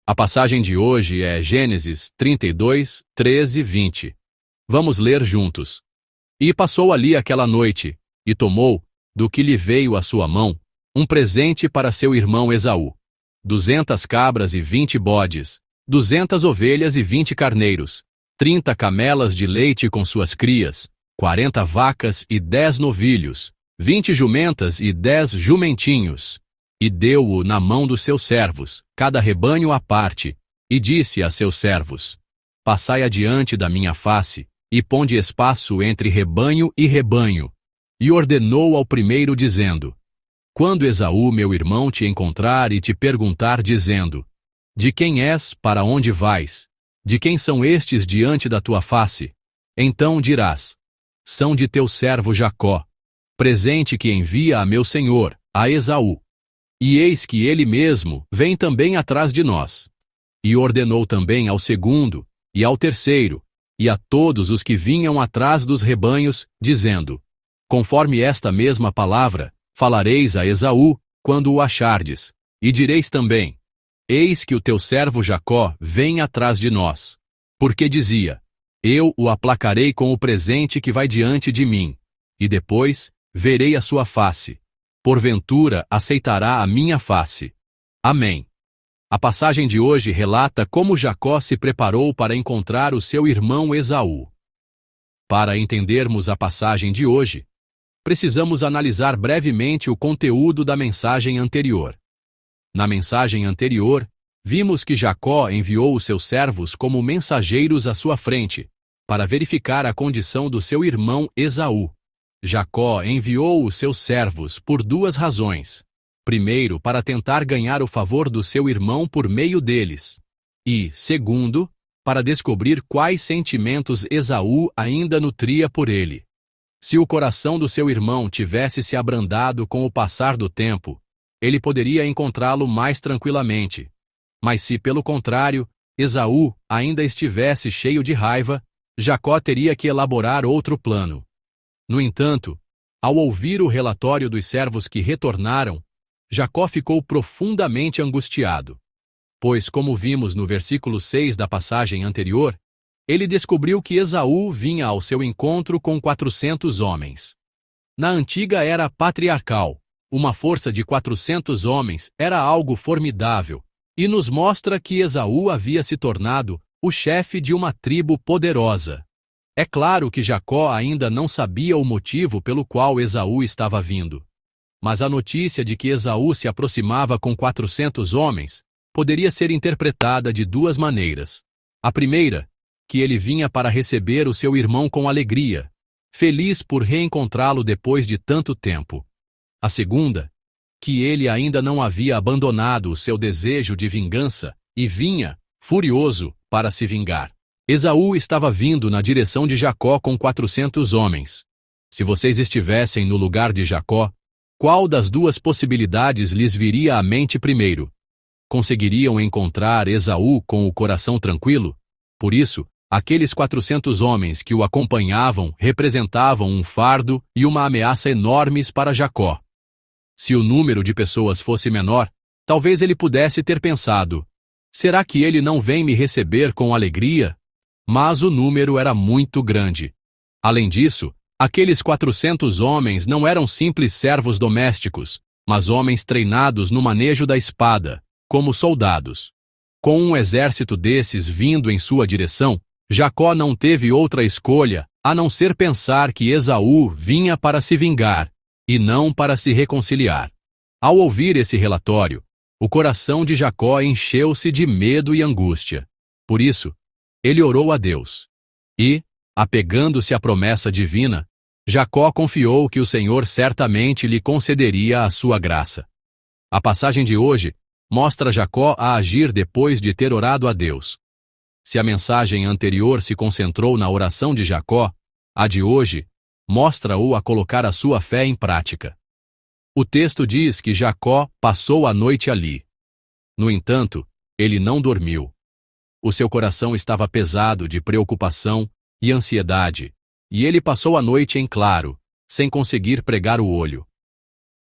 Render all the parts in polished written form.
A passagem de hoje é Gênesis 32, 13, 20. Vamos ler juntos. E passou ali aquela noite, e tomou, do que lhe veio à sua mão, um presente para seu irmão Esaú. 200 cabras e 20 bodes, 200 ovelhas e 20 carneiros, 30 camelas de leite com suas crias, 40 vacas e 10 novilhos, 20 jumentas e 10 jumentinhos. E deu-o na mão dos seus servos, cada rebanho à parte, e disse a seus servos: Passai adiante da minha face, e ponde espaço entre rebanho e rebanho. E ordenou ao primeiro, dizendo: Quando Esaú, meu irmão, te encontrar e te perguntar, dizendo: De quem és, para onde vais? De quem são estes diante da tua face? Então dirás: São de teu servo Jacó, presente que envia a meu senhor, a Esaú. E eis que ele mesmo vem também atrás de nós. E ordenou também ao segundo, e ao terceiro, e a todos os que vinham atrás dos rebanhos, dizendo: Conforme esta mesma palavra, falareis a Esaú, quando o achardes, e direis também: Eis que o teu servo Jacó vem atrás de nós. Porque dizia: Eu o aplacarei com o presente que vai diante de mim, e depois verei a sua face. Porventura aceitará a minha face. Amém. A passagem de hoje relata como Jacó se preparou para encontrar o seu irmão Esaú. Para entendermos a passagem de hoje, precisamos analisar brevemente o conteúdo da mensagem anterior. Na mensagem anterior, vimos que Jacó enviou os seus servos como mensageiros à sua frente, para verificar a condição do seu irmão Esaú. Jacó enviou os seus servos por duas razões. Primeiro, para tentar ganhar o favor do seu irmão por meio deles. E, segundo, para descobrir quais sentimentos Esaú ainda nutria por ele. Se o coração do seu irmão tivesse se abrandado com o passar do tempo, ele poderia encontrá-lo mais tranquilamente. Mas se, pelo contrário, Esaú ainda estivesse cheio de raiva, Jacó teria que elaborar outro plano. No entanto, ao ouvir o relatório dos servos que retornaram, Jacó ficou profundamente angustiado. Pois, como vimos no versículo 6 da passagem anterior, ele descobriu que Esaú vinha ao seu encontro com 400 homens. Na antiga era patriarcal, uma força de 400 homens era algo formidável, e nos mostra que Esaú havia se tornado o chefe de uma tribo poderosa. É claro que Jacó ainda não sabia o motivo pelo qual Esaú estava vindo. Mas a notícia de que Esaú se aproximava com 400 homens poderia ser interpretada de duas maneiras. A primeira, que ele vinha para receber o seu irmão com alegria, feliz por reencontrá-lo depois de tanto tempo. A segunda, que ele ainda não havia abandonado o seu desejo de vingança e vinha, furioso, para se vingar. Esaú estava vindo na direção de Jacó com 400 homens. Se vocês estivessem no lugar de Jacó, qual das duas possibilidades lhes viria à mente primeiro? Conseguiriam encontrar Esaú com o coração tranquilo? Por isso, aqueles 400 homens que o acompanhavam representavam um fardo e uma ameaça enormes para Jacó. Se o número de pessoas fosse menor, talvez ele pudesse ter pensado: será que ele não vem me receber com alegria? Mas o número era muito grande. Além disso, aqueles 400 homens não eram simples servos domésticos, mas homens treinados no manejo da espada, como soldados. Com um exército desses vindo em sua direção, Jacó não teve outra escolha a não ser pensar que Esaú vinha para se vingar, e não para se reconciliar. Ao ouvir esse relatório, o coração de Jacó encheu-se de medo e angústia. Por isso, ele orou a Deus. E, apegando-se à promessa divina, Jacó confiou que o Senhor certamente lhe concederia a sua graça. A passagem de hoje mostra Jacó a agir depois de ter orado a Deus. Se a mensagem anterior se concentrou na oração de Jacó, a de hoje mostra-o a colocar a sua fé em prática. O texto diz que Jacó passou a noite ali. No entanto, ele não dormiu. O seu coração estava pesado de preocupação e ansiedade, e ele passou a noite em claro, sem conseguir pregar o olho.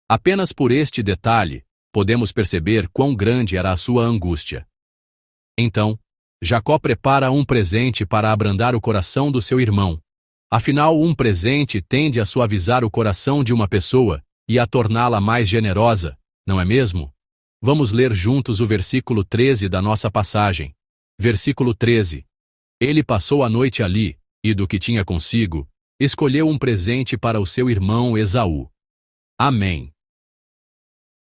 Apenas por este detalhe, podemos perceber quão grande era a sua angústia. Então, Jacó prepara um presente para abrandar o coração do seu irmão. Afinal, um presente tende a suavizar o coração de uma pessoa e a torná-la mais generosa, não é mesmo? Vamos ler juntos o versículo 13 da nossa passagem. Versículo 13. Ele passou a noite ali, e do que tinha consigo, escolheu um presente para o seu irmão Esaú. Amém.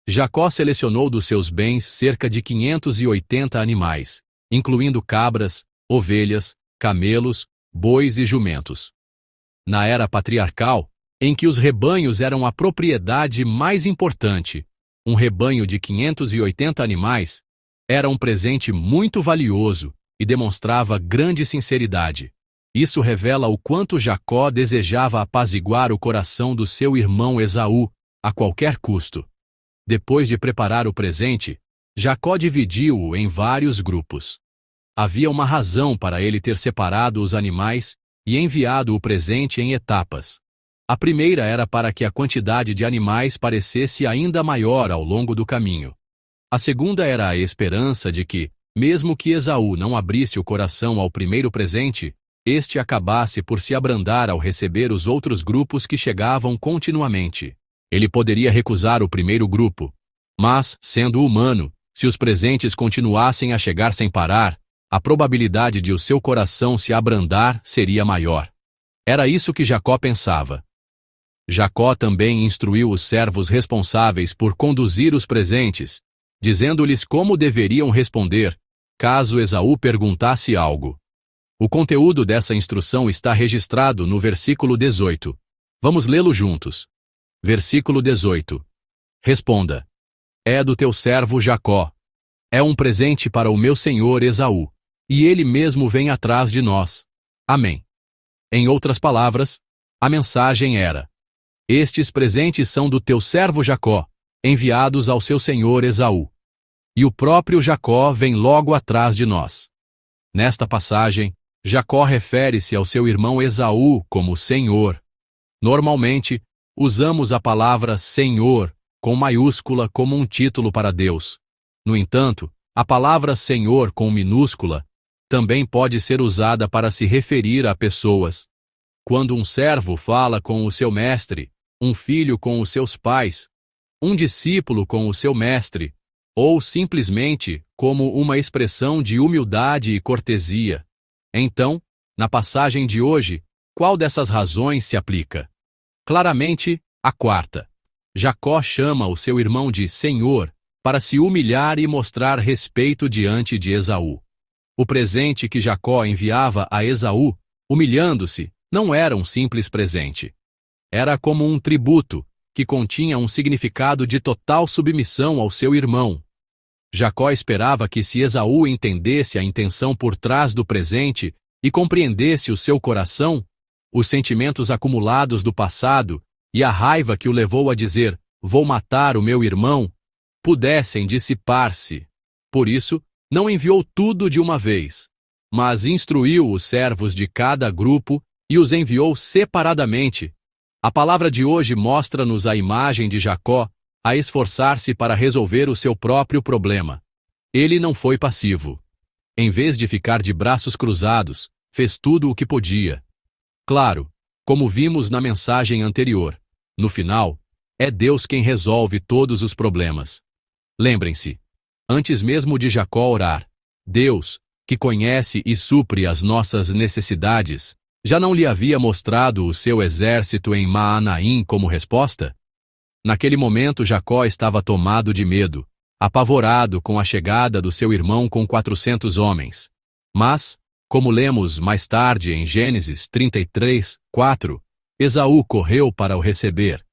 Jacó selecionou dos seus bens cerca de 580 animais, incluindo cabras, ovelhas, camelos, bois e jumentos. Na era patriarcal, em que os rebanhos eram a propriedade mais importante, um rebanho de 580 animais era um presente muito valioso e demonstrava grande sinceridade. Isso revela o quanto Jacó desejava apaziguar o coração do seu irmão Esaú a qualquer custo. Depois de preparar o presente, Jacó dividiu-o em vários grupos. Havia uma razão para ele ter separado os animais e enviado o presente em etapas. A primeira era para que a quantidade de animais parecesse ainda maior ao longo do caminho. A segunda era a esperança de que, mesmo que Esaú não abrisse o coração ao primeiro presente, este acabasse por se abrandar ao receber os outros grupos que chegavam continuamente. Ele poderia recusar o primeiro grupo, mas, sendo humano, se os presentes continuassem a chegar sem parar, a probabilidade de o seu coração se abrandar seria maior. Era isso que Jacó pensava. Jacó também instruiu os servos responsáveis por conduzir os presentes, dizendo-lhes como deveriam responder, caso Esaú perguntasse algo. O conteúdo dessa instrução está registrado no versículo 18. Vamos lê-lo juntos. Versículo 18. Responda: é do teu servo Jacó. É um presente para o meu senhor Esaú, e ele mesmo vem atrás de nós. Amém. Em outras palavras, a mensagem era: estes presentes são do teu servo Jacó, enviados ao seu senhor Esaú. E o próprio Jacó vem logo atrás de nós. Nesta passagem, Jacó refere-se ao seu irmão Esaú como Senhor. Normalmente, usamos a palavra Senhor com maiúscula como um título para Deus. No entanto, a palavra Senhor com minúscula também pode ser usada para se referir a pessoas. Quando um servo fala com o seu mestre, um filho com os seus pais, um discípulo com o seu mestre, ou simplesmente como uma expressão de humildade e cortesia. Então, na passagem de hoje, qual dessas razões se aplica? Claramente, a quarta. Jacó chama o seu irmão de Senhor para se humilhar e mostrar respeito diante de Esaú. O presente que Jacó enviava a Esaú, humilhando-se, não era um simples presente. Era como um tributo, que continha um significado de total submissão ao seu irmão. Jacó esperava que se Esaú entendesse a intenção por trás do presente e compreendesse o seu coração, os sentimentos acumulados do passado e a raiva que o levou a dizer, vou matar o meu irmão, pudessem dissipar-se. Por isso, não enviou tudo de uma vez, mas instruiu os servos de cada grupo e os enviou separadamente. A palavra de hoje mostra-nos a imagem de Jacó a esforçar-se para resolver o seu próprio problema. Ele não foi passivo. Em vez de ficar de braços cruzados, fez tudo o que podia. Claro, como vimos na mensagem anterior, no final, é Deus quem resolve todos os problemas. Lembrem-se, antes mesmo de Jacó orar, Deus, que conhece e supre as nossas necessidades, já não lhe havia mostrado o seu exército em Maanaim como resposta? Naquele momento Jacó estava tomado de medo, apavorado com a chegada do seu irmão com 400 homens. Mas, como lemos mais tarde em Gênesis 33, 4, Esaú correu para o receber.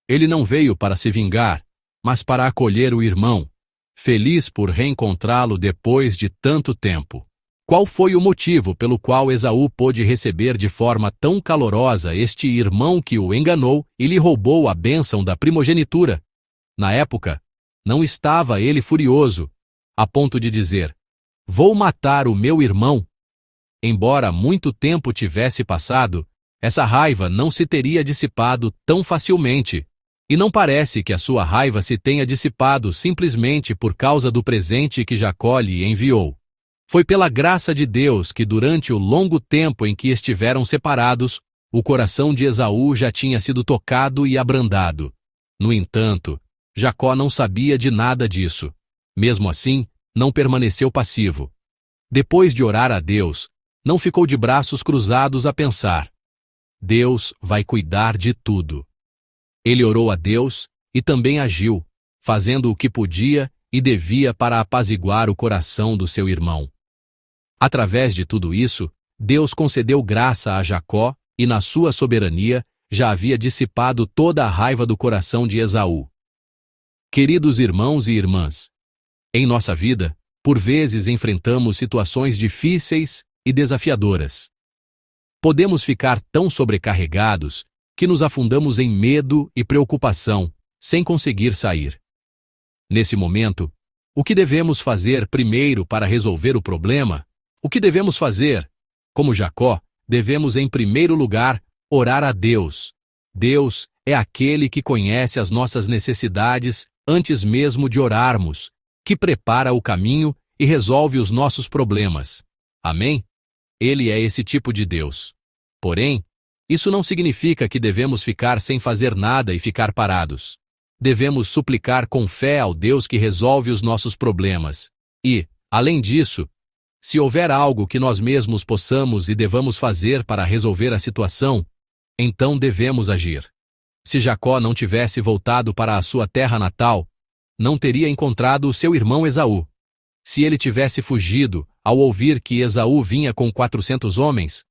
Ele não veio para se vingar, mas para acolher o irmão, feliz por reencontrá-lo depois de tanto tempo. Qual foi o motivo pelo qual Esaú pôde receber de forma tão calorosa este irmão que o enganou e lhe roubou a bênção da primogenitura? Na época, não estava ele furioso, a ponto de dizer, vou matar o meu irmão? Embora muito tempo tivesse passado, essa raiva não se teria dissipado tão facilmente, e não parece que a sua raiva se tenha dissipado simplesmente por causa do presente que Jacó lhe enviou. Foi pela graça de Deus que durante o longo tempo em que estiveram separados, o coração de Esaú já tinha sido tocado e abrandado. No entanto, Jacó não sabia de nada disso. Mesmo assim, não permaneceu passivo. Depois de orar a Deus, não ficou de braços cruzados a pensar: Deus vai cuidar de tudo. Ele orou a Deus e também agiu, fazendo o que podia e devia para apaziguar o coração do seu irmão. Através de tudo isso, Deus concedeu graça a Jacó e, na sua soberania, já havia dissipado toda a raiva do coração de Esaú. Queridos irmãos e irmãs, em nossa vida, por vezes enfrentamos situações difíceis e desafiadoras. Podemos ficar tão sobrecarregados que nos afundamos em medo e preocupação, sem conseguir sair. Nesse momento, o que devemos fazer primeiro para resolver o problema? O que devemos fazer? Como Jacó, devemos em primeiro lugar orar a Deus. Deus é aquele que conhece as nossas necessidades antes mesmo de orarmos, que prepara o caminho e resolve os nossos problemas. Amém? Ele é esse tipo de Deus. Porém, isso não significa que devemos ficar sem fazer nada e ficar parados. Devemos suplicar com fé ao Deus que resolve os nossos problemas. E, além disso, se houver algo que nós mesmos possamos e devamos fazer para resolver a situação, então devemos agir. Se Jacó não tivesse voltado para a sua terra natal, não teria encontrado o seu irmão Esaú. Se ele tivesse fugido ao ouvir que Esaú vinha com 400 homens,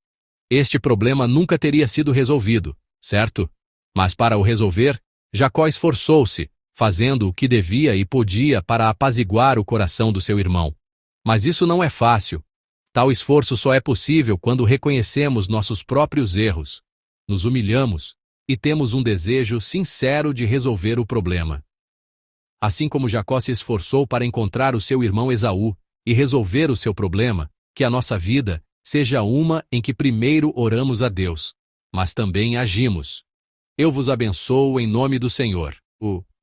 este problema nunca teria sido resolvido, certo? Mas para o resolver, Jacó esforçou-se, fazendo o que devia e podia para apaziguar o coração do seu irmão. Mas isso não é fácil. Tal esforço só é possível quando reconhecemos nossos próprios erros, nos humilhamos e temos um desejo sincero de resolver o problema. Assim como Jacó se esforçou para encontrar o seu irmão Esaú e resolver o seu problema, que a nossa vida seja uma em que primeiro oramos a Deus, mas também agimos. Eu vos abençoo em nome do Senhor.